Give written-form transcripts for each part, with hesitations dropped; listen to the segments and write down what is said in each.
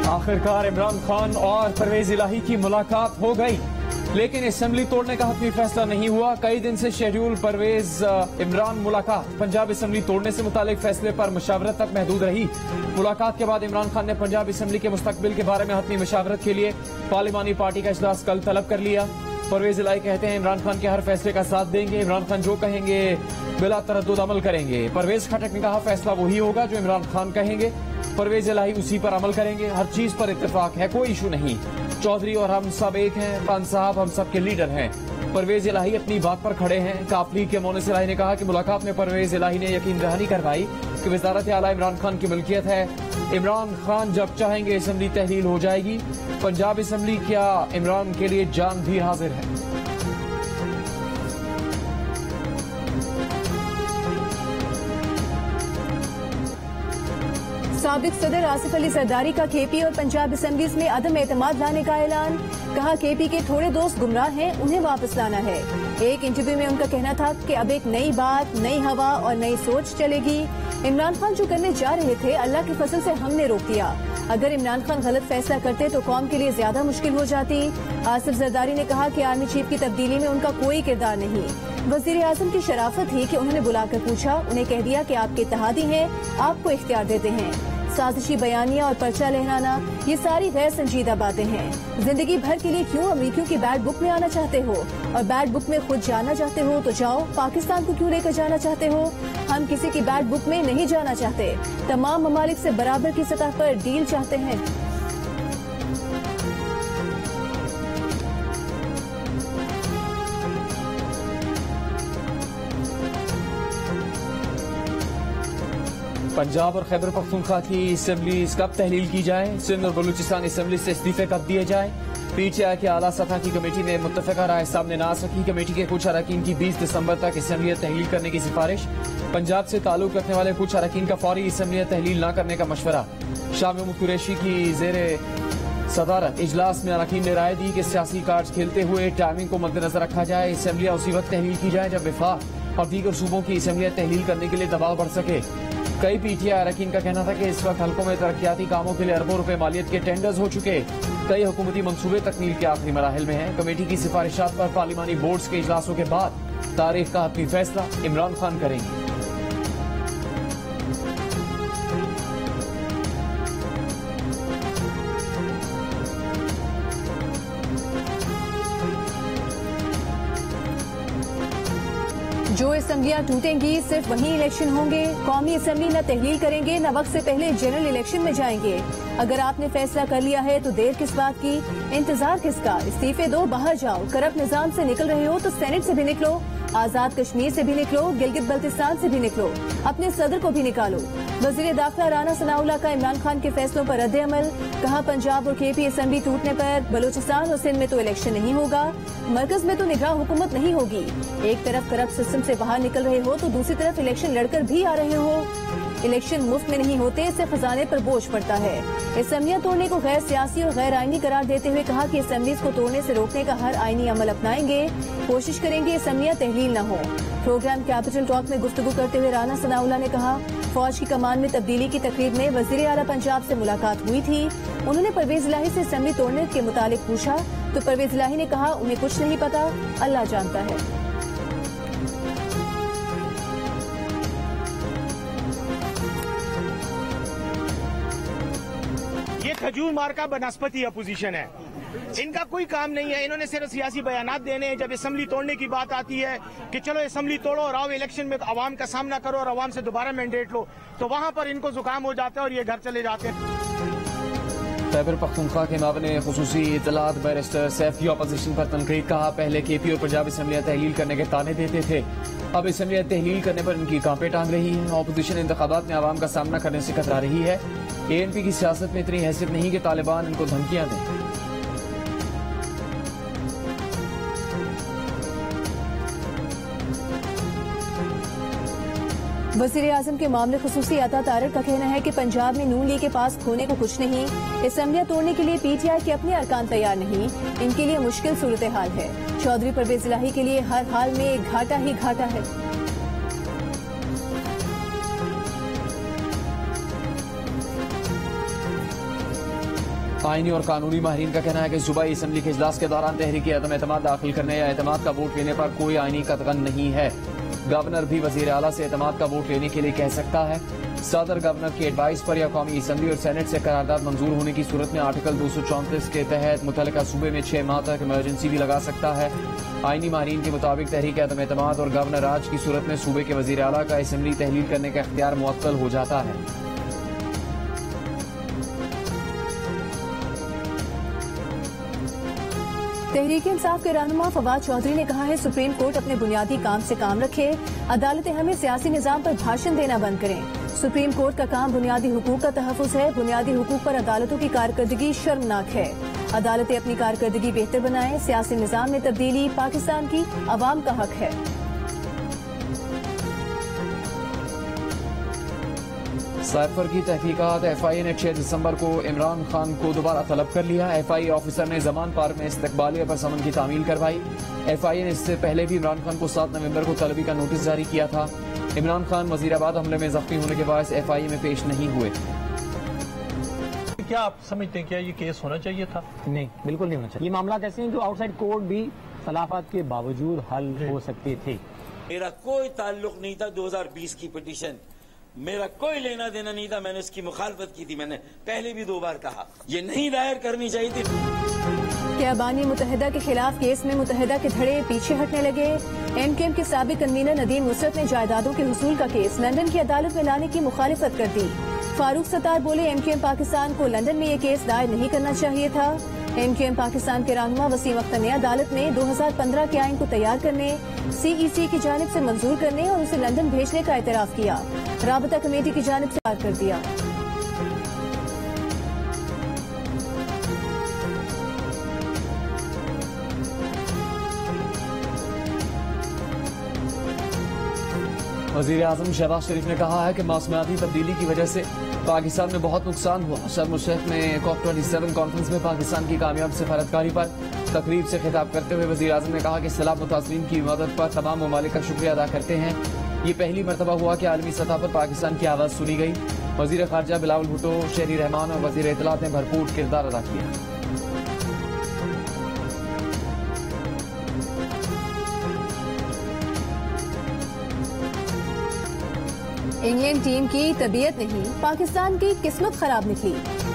आखिरकार इमरान खान और परवेज इलाही की मुलाकात हो गई, लेकिन असेंबली तोड़ने का हतमी फैसला नहीं हुआ। कई दिन से शेड्यूल परवेज इमरान मुलाकात पंजाब असेंबली तोड़ने से मुतालिक फैसले पर मशावरत तक महदूद रही। मुलाकात के बाद इमरान खान ने पंजाब असेंबली के मुस्तकबिल के बारे में हतमी मशावरत के लिए पार्लिमानी पार्टी का इजलास कल तलब कर लिया। परवेज इलाही कहते हैं इमरान खान के हर फैसले का साथ देंगे, इमरान खान जो कहेंगे बिला तरद्दुद अमल करेंगे। परवेज खटक ने कहा फैसला वही होगा जो इमरान खान कहेंगे, परवेज इलाही उसी पर अमल करेंगे, हर चीज पर इत्तेफाक है, कोई इशू नहीं। चौधरी और हम सब एक हैं, खान साहब हम सब के लीडर हैं। परवेज इलाही अपनी बात पर खड़े हैं। काफ लीग के मोनिस इलाही ने कहा कि मुलाकात में परवेज इलाही ने यकीन दहानी करवाई कि वजारत आला इमरान खान की मिल्कियत है। इमरान खान जब चाहेंगे असेंबली तहलील हो जाएगी। पंजाब असेंबली क्या इमरान के लिए जान भी हाजिर है। साबिक सदर आसिफ अली जरदारी का केपी और पंजाब असेंबलीज में अदम एतमाद लाने का ऐलान। कहा केपी के थोड़े दोस्त गुमराह हैं, उन्हें वापस लाना है। एक इंटरव्यू में उनका कहना था कि अब एक नई बात, नई हवा और नई सोच चलेगी। इमरान खान जो करने जा रहे थे अल्लाह के फजल से हमने रोक दिया। अगर इमरान खान गलत फैसला करते तो कौम के लिए ज्यादा मुश्किल हो जाती। आसिफ जरदारी ने कहा कि आर्मी चीफ की तब्दीली में उनका कोई किरदार नहीं। वजीर आजम की शराफत थी कि उन्होंने बुलाकर पूछा, उन्हें कह दिया कि आपके इत्तेहादी हैं, आपको इख्तियार देते हैं। साजिशी बयानिया और पर्चा लहराना, ये सारी गैर संजीदा बातें हैं। जिंदगी भर के लिए क्यों अमरीकियों की बैड बुक में आना चाहते हो, और बैड बुक में खुद जाना चाहते हो तो जाओ। पाकिस्तान को क्यों लेकर जाना चाहते हो? हम किसी की बैड बुक में नहीं जाना चाहते, तमाम ममालिक से बराबर की सतह पर डील चाहते हैं। पंजाब और खैबर पख्तूनख्वा की असेंबलीज कब तहलील की जाए? सिंध और बलूचिस्तान असेंबली से इस्तीफे कब दिए जाए? पीटीआई की आला सतह की कमेटी ने मुत्तफिका राय सामने ना रखी। कमेटी के कुछ अरकान की 20 दिसंबर तक असेंबली तहलील करने की सिफारिश। पंजाब से ताल्लुक रखने वाले कुछ अरकान का फौरी असेंबली तहलील न करने का मशवरा। शाह महमूद कुरैशी की जेर सदारत इजलास में अरकान ने राय दी कि सियासी कार्ड खेलते हुए टाइमिंग को मद्देनजर रखा जाए। असेंबलियां उसी वक्त तहलील की जाए जब वफाक और दीगर सूबों की असेंबलियां तहलील करने के लिए दबाव बढ़ सके। कई पीटीआई अरकान का कहना था कि इस वक्त हल्कों में तरक्याती कामों के लिए अरबों रुपए मालियत के टेंडर्स हो चुके। कई हुकूमती मंसूबे तकमील के आखिरी मराहिल में हैं। कमेटी की सिफारिशात पर पार्लिमानी बोर्ड्स के इजलासों के बाद तारीख का हतमी फैसला इमरान खान करेंगे। जो असेंबलियां टूटेंगी सिर्फ वही इलेक्शन होंगे। कौमी असेंबली न तहलील करेंगे न वक्त से पहले जनरल इलेक्शन में जाएंगे। अगर आपने फैसला कर लिया है तो देर किस बात की, इंतजार किसका? इस्तीफे दो, बाहर जाओ। करप्ट निजाम से निकल रहे हो तो सेनेट से भी निकलो, आजाद कश्मीर से भी निकलो, गिलगित बल्तिस्तान से भी निकलो, अपने सदर को भी निकालो। वजीर दाखिला राना सनाउल्लाह का इमरान खान के फैसलों पर रद्द अमल। कहा पंजाब और केपी असेंबली टूटने पर बलूचिस्तान और सिंध में तो इलेक्शन नहीं होगा, मरकज में तो निगरान हुकूमत नहीं होगी। एक तरफ करप्ट सिस्टम से बाहर निकल रहे हो तो दूसरी तरफ इलेक्शन लड़कर भी आ रहे हो। इलेक्शन मुफ्त में नहीं होते, इससे खजाने पर बोझ पड़ता है। असेंबलियां तोड़ने को गैर सियासी और गैर आईनी करार देते हुए कहा कि असेंबलीज को तोड़ने से रोकने का हर आईनी अमल अपनाएंगे, कोशिश करेंगे असेंबलियां तहलील न हो। प्रोग्राम कैपिटल टॉक में गुफ्तगू करते हुए राना सनाउल्लाह ने कहा फौज की कमान में तब्दीली की तकरीब में वजीर आला पंजाब से मुलाकात हुई थी। उन्होंने परवेज इलाही से असेंबली तोड़ने के मुतालिक पूछा तो परवेज इलाही ने कहा उन्हें कुछ नहीं पता, अल्लाह जानता है। ये खजूर मार का बनस्पति अपोजिशन है, इनका कोई काम नहीं है। इन्होंने सिर्फ सियासी बयानात देने हैं। जब असेंबली तोड़ने की बात आती है कि चलो असेंबली तोड़ो और आओ इलेक्शन में आवाम का सामना करो और आवाम से दोबारा मैंडेट लो, तो वहां पर इनको जुकाम हो जाता है और ये घर चले जाते हैं। खैबर पख्तूनख्वा के मामले खुसूसी इतलात बैरिस्टर सैफ की अपोजिशन पर तनकीद। कहा पहले केपी और पंजाब असेंबलियां तहलील करने के ताने देते थे, अब असेंबलियां तहलील करने पर इनकी कांपे टांग रही है। अपोजिशन इंतखाबात में आवाम का सामना करने से कतरा रही है। एएनपी की सियासत में इतनी हैसियत नहीं कि तालिबान इनको धमकियां दें। वजीर आजम के मामले खुसूसी अता तारक का कहना है कि पंजाब में नून लीग के पास खोने को कुछ नहीं। असेंबलियां तोड़ने के लिए पीटीआई के अपने अरकान तैयार नहीं, इनके लिए मुश्किल सूरत हाल है। चौधरी परवेज इलाही के लिए हर हाल में घाटा ही घाटा है। आईनी और कानूनी माहिरीन का कहना है कि सूबाई असम्बली के इजलास के दौरान तहरीक अदम एतमाद दाखिल करने या एतमाद का वोट लेने पर कोई आईनी कतगन नहीं है। गवर्नर भी वजीर आला से एतमाद का वोट लेने के लिए कह सकता है। सदर गवर्नर की एडवाइस पर या कौमी असम्बली और सेनेट से करारदाद मंजूर होने की सूरत में आर्टिकल 234 के तहत मुतल्लिका सूबे में 6 माह तक इमरजेंसी भी लगा सकता है। आईनी माहिरीन के मुताबिक तहरीक अदम एतमाद और गवर्नर राज की सूरत में सूबे के वजीर आला का असम्बली तहलील करने का इख्तियार मुअत्तल हो जाता है। तहरीक इंसाफ के रहनुमा फवाद चौधरी ने कहा है सुप्रीम कोर्ट अपने बुनियादी काम से काम रखे, अदालतें हमें सियासी निजाम पर भाषण देना बंद करें। सुप्रीम कोर्ट का काम बुनियादी हुकूक का तहफ़्फ़ुज़ है। बुनियादी हुकूक पर अदालतों की कारकर्दगी शर्मनाक है। अदालतें अपनी कारकर्दगी बेहतर बनाएं। सियासी निजाम में तब्दीली पाकिस्तान की अवाम का हक है। साइफर की तहकीकात FIA ने 6 दिसंबर को इमरान खान को दोबारा तलब कर लिया। FIA ऑफिसर ने जमान पार्क में इस्तकबालिया पर समन की तामील करवाई। FIA ने इससे पहले भी इमरान खान को 7 नवंबर को तलबी का नोटिस जारी किया था। इमरान खान वजीराबाद हमले में जख्मी होने के बाद FIA में पेश नहीं हुए। क्या आप समझते हैं क्या ये केस होना चाहिए था? नहीं, बिल्कुल नहीं होना चाहिए। ये मामला ऐसे हैं जो आउटसाइड कोर्ट भी खिलाफत के बावजूद हल हो सकते थे। मेरा कोई ताल्लुक नहीं था 2020 की पिटीशन, मेरा कोई लेना देना नहीं था। मैंने उसकी मुखालफत की थी। मैंने पहले भी 2 बार कहा ये नहीं दायर करनी चाहिए थी। क्या बानी मुत्तहिदा के खिलाफ केस में मुत्तहिदा के धड़े पीछे हटने लगे? MKM के साबिक कन्वीनर नदीम नुसरत ने जायदादों के हुसूल का केस लंदन की अदालत में लाने की मुखालिफत कर दी। फारूक सत्तार बोले MKM पाकिस्तान को लंदन में ये केस दायर नहीं करना चाहिए था। MKM पाकिस्तान के रहनुमा वसीम अख्तर ने अदालत में 2015 के आइन को तैयार करने, CEC की जानिब से मंजूर करने और उसे लंदन भेजने का एतराफ किया। राबता कमेटी की जानिब से कर दिया। वज़ीर आज़म शहबाज शरीफ ने कहा है कि मौसमियाती तब्दीली की वजह से पाकिस्तान में बहुत नुकसान हुआ। शर्म शेख में COP27 कॉन्फ्रेंस में पाकिस्तान की कामयाब सफारतकारी पर तकरीब से खिताब करते हुए वज़ीर आज़म ने कहा कि सैलाब मुतासरीन की मदद पर तमाम ममालिक का शुक्रिया अदा करते हैं। ये पहली मरतबा हुआ कि आलमी सतह पर पाकिस्तान की आवाज़ सुनी गई। वज़ीर खारजा बिलावल भुट्टो, शहरी रहमान और वज़ीर इत्तलात ने भरपूर किरदार अदा किया। इंग्लैंड टीम की तबीयत नहीं, पाकिस्तान की किस्मत खराब निकली।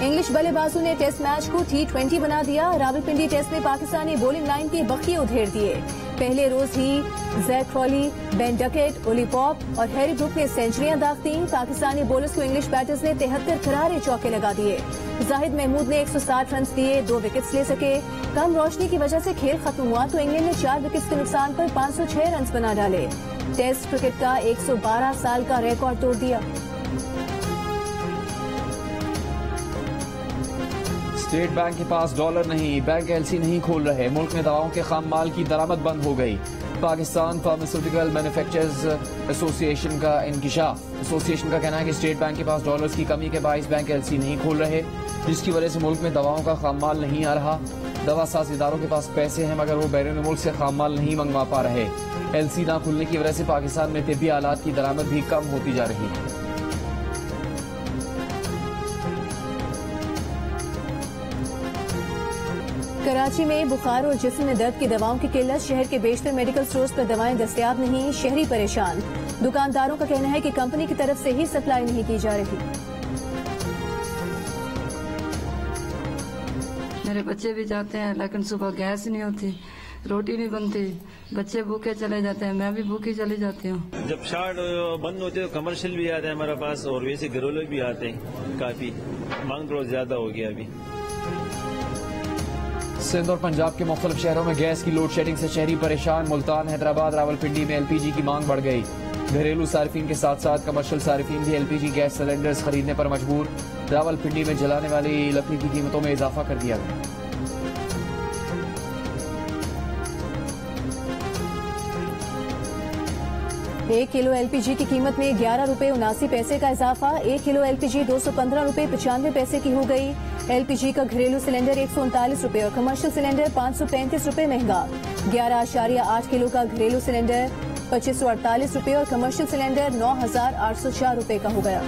इंग्लिश बल्लेबाजों ने टेस्ट मैच को T20 बना दिया। रावलपिंडी टेस्ट में पाकिस्तानी बॉलिंग लाइन के बखिए उधेड़ दिए। पहले रोज ही Zak Crawley, Ben Duckett, Ollie Pope और हैरी ब्रुक ने सेंचुरियां दाग दी। पाकिस्तानी बॉलर्स को इंग्लिश बैटर्स ने 73 करारे चौके लगा दिए। जाहिद महमूद ने 160 रन दिए, 2 विकेट्स ले सके। कम रोशनी की वजह से खेल खत्म हुआ तो इंग्लैंड ने 4 विकेट्स के नुकसान पर 506 रन बना डाले। टेस्ट क्रिकेट का 112 साल का रिकॉर्ड तोड़ दिया। स्टेट बैंक के पास डॉलर नहीं, बैंक LC नहीं खोल रहे। मुल्क में दवाओं के खाम माल की दरामद बंद हो गई। पाकिस्तान फार्मास्यूटिकल मैन्युफैक्चरर्स एसोसिएशन का इंकिशाफ। एसोसिएशन का कहना है कि स्टेट बैंक के पास डॉलर्स की कमी के बाइस बैंक LC नहीं खोल रहे, जिसकी वजह से मुल्क में दवाओं का खाम माल नहीं आ रहा। दवा साज इदारों के पास पैसे हैं मगर वो बैरून मुल्क से खाम माल नहीं मंगवा पा रहे। LC ना खुलने की वजह से पाकिस्तान में तिब्बी आलात की दरामद भी कम होती जा रही है। कराची में बुखार और जिस्म में दर्द की दवाओं की किल्लत। शहर के बेशतर मेडिकल स्टोर्स पर दवाएं दस्तयाब नहीं, शहरी परेशान। दुकानदारों का कहना है कि कंपनी की तरफ से ही सप्लाई नहीं की जा रही। मेरे बच्चे भी जाते हैं लेकिन सुबह गैस नहीं होती, रोटी नहीं बनती, बच्चे भूखे चले जाते हैं, मैं भी भूखी चली जाती हूँ। जब शार्ट बंद होते हैं तो कमर्शियल भी आते हैं हमारे पास और वैसे घरेलू भी आते हैं। काफी मांग थोड़ा ज्यादा हो गया अभी। सिंध और पंजाब के मुख्तलिफ शहरों में गैस की लोड शेडिंग से शहरी परेशान। मुल्तान, हैदराबाद, रावलपिंडी में LPG की मांग बढ़ गई। घरेलू सार्फिन के साथ साथ कमर्शियल सार्फिन भी LPG गैस सिलेंडर्स खरीदने पर मजबूर। रावलपिंडी में जलाने वाली लकड़ी की कीमतों में इजाफा कर दिया गया। 1 किलो LPG की कीमत में 11 रुपए 79 पैसे का इजाफा। 1 किलो LPG 215 रुपए 95 पैसे की हो गई। LPG का घरेलू सिलेंडर 139 रुपए और कमर्शियल सिलेंडर 535 रुपए महंगा। 11.8 किलो का घरेलू सिलेंडर 2548 रुपए और कमर्शियल सिलेंडर 9804 रुपए का हो गया।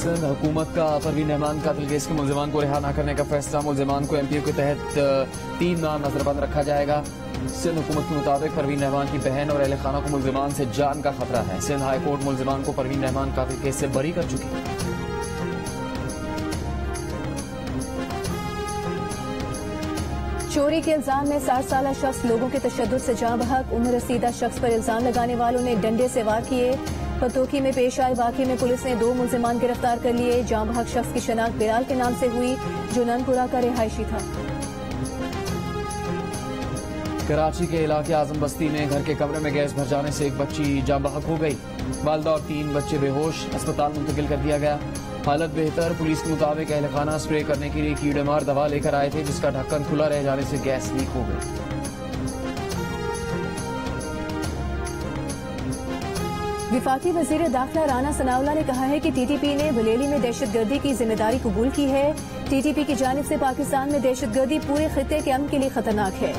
सिंध हुकूमत का परवीन रहमान कातिल केस के मुलजिमान को रिहा न करने का फैसला। मुलजिमान को MPO के तहत 3 माह नजरबंद रखा जाएगा। सिंध हुकूमत के मुताबिक परवीन रहमान की बहन और अहले खाना को मुलजिमान से जान का खतरा है। सिंध हाई कोर्ट मुलजिमान को परवीन रहमान कातिल केस से बरी कर चुकी है। चोरी के इल्जाम में 60 साला शख्स लोगों के तशद्दुद से जाँ बहक। उम्र रसीदा शख्स पर इल्जाम लगाने वालों ने डंडे से वार किए। पतोखी में पेश आए वाकये में पुलिस ने 2 मुलजिमान गिरफ्तार कर लिए। जाँ बहक शख्स की शनाख्त बिलाल के नाम से हुई, जो ननपुरा का रिहायशी था। कराची के इलाके आजम बस्ती में घर के कमरे में गैस भर जाने से एक बच्ची जाँ बहक हो गई। वालिदा और 3 बच्चे बेहोश, अस्पताल मुंतकिल कर दिया गया। हालत बेहतर। पुलिस के मुताबिक अहल खाना स्प्रे करने के लिए कीड़ेमार दवा लेकर आए थे, जिसका ढक्कन खुला रह जाने से गैस लीक हो गई। विफाकी वजीर दाखिला राना सनाउल्लाह ने कहा है कि TTP ने बरेली में दहशतगर्दी की जिम्मेदारी कबूल की है। TTP की जानिब से पाकिस्तान में दहशतगर्दी पूरे खित्ते के अमन के लिए खतरनाक है।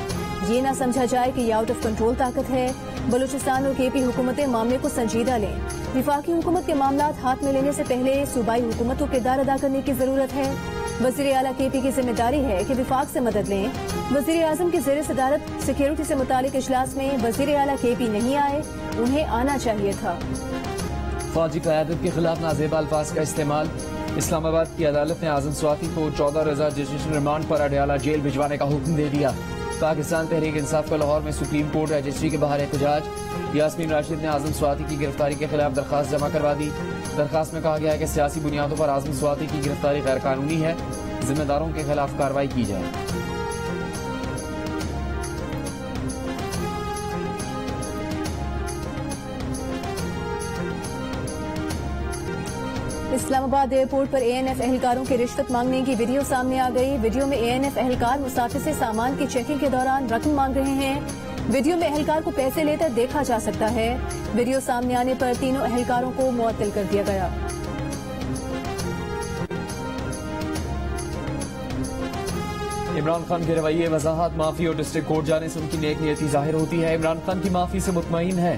ये ना समझा जाए कि ये आउट ऑफ कंट्रोल ताकत है। बलूचिस्तान और KP हुकूमतें मामले को संजीदा लें। विफाकी हुकूमत के मामलात हाथ में लेने से पहले सूबाई हुकूमत को किरदार अदा करने की जरूरत है। वजीर आला KP की जिम्मेदारी है कि विफाक से मदद लें। वजीर आजम की ज़ेर सदारत सिक्योरिटी से मुतालिक इजलास में वजीर आला KP नहीं आए, उन्हें आना चाहिए था। फौजी क़यादत के खिलाफ नाज़ेबा अल्फाज का इस्तेमाल। इस्लामाबाद की अदालत ने आज़म स्वाति को 14 रोज़ा जुडिशल रिमांड पर अडयाला जेल भिजवाने का हुक्म दे दिया। पाकिस्तान तहरीक इंसाफ का लाहौर में सुप्रीम कोर्ट रजिस्ट्री के बाहर एहतजाज। यास्मीन राशिद ने आज़म स्वाति की गिरफ्तारी के खिलाफ दरखास्त जमा करवा दी। दरखास्त में कहा गया है कि सियासी बुनियादों पर आज़म स्वाति की गिरफ्तारी गैर कानूनी है, जिम्मेदारों के खिलाफ कार्रवाई की जाए। इस्लामाबाद एयरपोर्ट पर ANF एहलकारों के रिश्वत मांगने की वीडियो सामने आ गई। वीडियो में ANF एहलकार मुसाफिर से सामान की चेकिंग के दौरान रकम मांग रहे हैं। वीडियो में एहलकार को पैसे लेकर देखा जा सकता है। वीडियो सामने आने पर तीनों एहलकारों को मुअत्तल कर दिया गया। इमरान खान के रवैये, वजाहत, माफी और डिस्ट्रिक्ट कोर्ट जाने से उनकी नेक नियति जाहिर होती है। इमरान खान की माफी से मुतमईन है,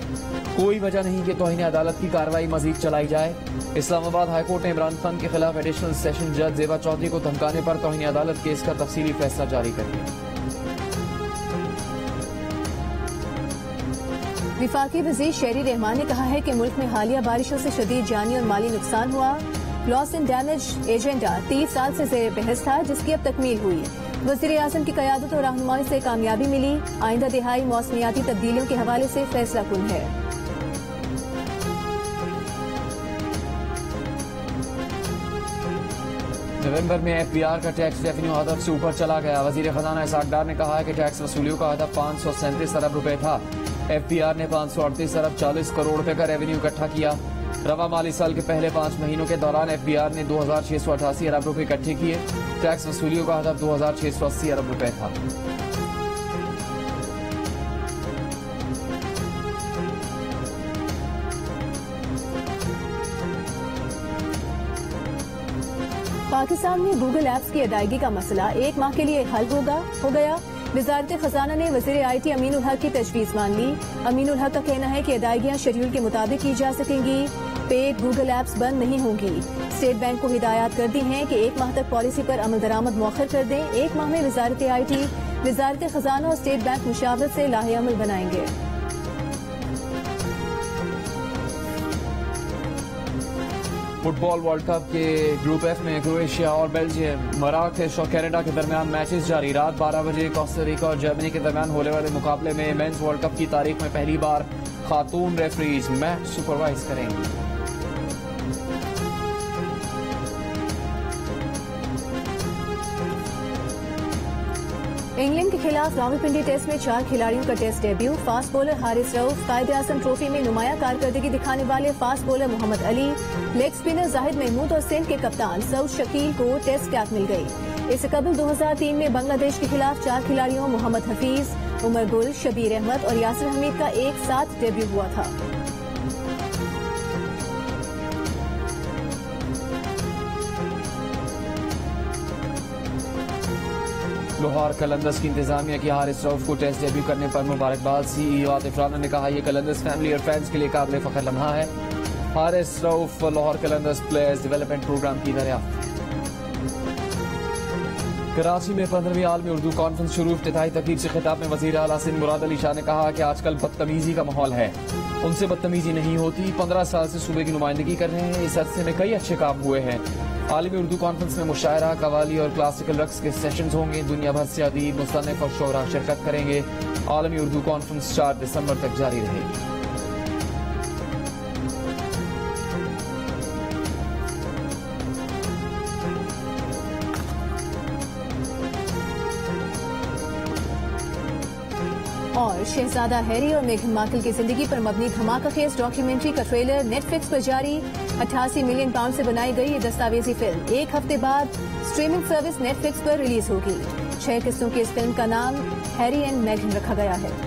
कोई वजह नहीं कि तौहीन अदालत की कार्रवाई मजीद चलाई जाए। इस्लामाबाद हाईकोर्ट ने इमरान खान के खिलाफ एडिशनल सेशन जज जेबा चौधरी को धमकाने पर तौहीन अदालत केस का तफसीली फैसला जारी कर दिया। विफाकी वजीर शहरी रहमान ने कहा है कि मुल्क में हालिया बारिशों से शदीद जानी और माली नुकसान हुआ। लॉस एंड डैमेज एजेंडा 30 साल से ज़ेर बहस था, जिसकी अब तकमील हुई। वज़ीर आज़म की क़यादत और रहनुमाई से कामयाबी मिली। आइंदा दिहाई मौसमियाती तब्दीलियों के हवाले से फैसला कुन है। नवंबर में FBR का टैक्स रेवेन्यू हदफ से ऊपर चला गया। वजीर खजाना इसहाक डार ने कहा है कि टैक्स वसूलियों का हदफ 537 अरब रुपए था। FBR ने 538 अरब 40 करोड़ रुपए का रेवेन्यू इकट्ठा किया। रवा माली साल के पहले 5 महीनों के दौरान FBR ने 2688 अरब रुपए इकट्ठे किए। टैक्स वसूलियों का हदफ 2680 अरब रुपए था। पाकिस्तान में गूगल एप्स की अदायगी का मसला 1 माह के लिए हल हो गया। वजारत खजाना ने वजीर IT अमीनुल हक की तजवीज़ मान ली। अमीनुल हक का कहना है कि अदायगियां शेड्यूल के मुताबिक की जा सकेंगी। पेड गूगल एप्स बंद नहीं होंगी। स्टेट बैंक को हिदायत कर दी है कि 1 माह तक पॉलिसी पर अमल दरामद मौखर कर दें। 1 माह में वजारत IT, वजारत खजाना और स्टेट बैंक मुशावरत से लाहे अमल बनाएंगे। फुटबॉल वर्ल्ड कप के ग्रुप F में क्रोएशिया और बेल्जियम, मराकेश और कनाडा के दरमियान मैचेस जारी। रात 12 बजे कोस्टारिका और जर्मनी के दरमियान होने वाले मुकाबले में मेंस वर्ल्ड कप की तारीख में पहली बार खातून रेफरीज मैच सुपरवाइज करेंगी। इंग्लैंड के खिलाफ रावलपिंडी टेस्ट में 4 खिलाड़ियों का test debut. Fast bowler Haris Rauf, Quaid e Azam trophy में नुमाया कारकर्दगी दिखाने वाले fast bowler Mohammad Ali, leg spinner Zahid Mahmood और सिंध के कप्तान सऊद शकील को टेस्ट कैप मिल गई। इससे कबल 2003 में बांग्लादेश के खिलाफ 4 खिलाड़ियों मोहम्मद हफीज, उमर गुल, शबीर अहमद और यासिर हमीद का एक साथ डेब्यू हुआ था। लाहौर कलंदर्स की इंतजामिया की हारिस रऊफ को टेस्ट डेब्यू करने पर मुबारकबाद। CEO आतिफ राना ने कहा, यह कलंदर्स फैमिली और फैंस के लिए काबिल फख्र लम्हा है। Haris Rauf Lahore Qalandars players development program की दरियाफ्त। कराची में 15वीं आलमी उर्दू कॉन्फ्रेंस शुरू। इफ्तिताही तकरीब से खिताब में वज़ीर आला सिंध मुराद अली शाह ने कहा कि आजकल बदतमीजी का माहौल है, उनसे बदतमीजी नहीं होती। 15 साल से सूबे की नुमाइंदगी कर रहे हैं, इस अरसे में कई अच्छे काम हुए हैं। आलमी उर्दू कॉन्फ्रेंस में मुशायरा, कवाली और क्लासिकल रक्स के सेशंस होंगे। दुनिया भर से अदीब, मुसन्निफ और शोरा शिरकत करेंगे। आलमी उर्दू कॉन्फ्रेंस 4 दिसंबर तक जारी रहेगी। और शहजादा हैरी और मेघन मार्कल की जिंदगी पर मबनी धमाकाखेज डॉक्यूमेंट्री का ट्रेलर नेटफ्लिक्स पर जारी। 88 मिलियन पाउंड से बनाई गई ये दस्तावेजी फिल्म 1 हफ्ते बाद स्ट्रीमिंग सर्विस नेटफ्लिक्स पर रिलीज होगी। 6 किस्तों की इस फिल्म का नाम हैरी एंड मेघन रखा गया है।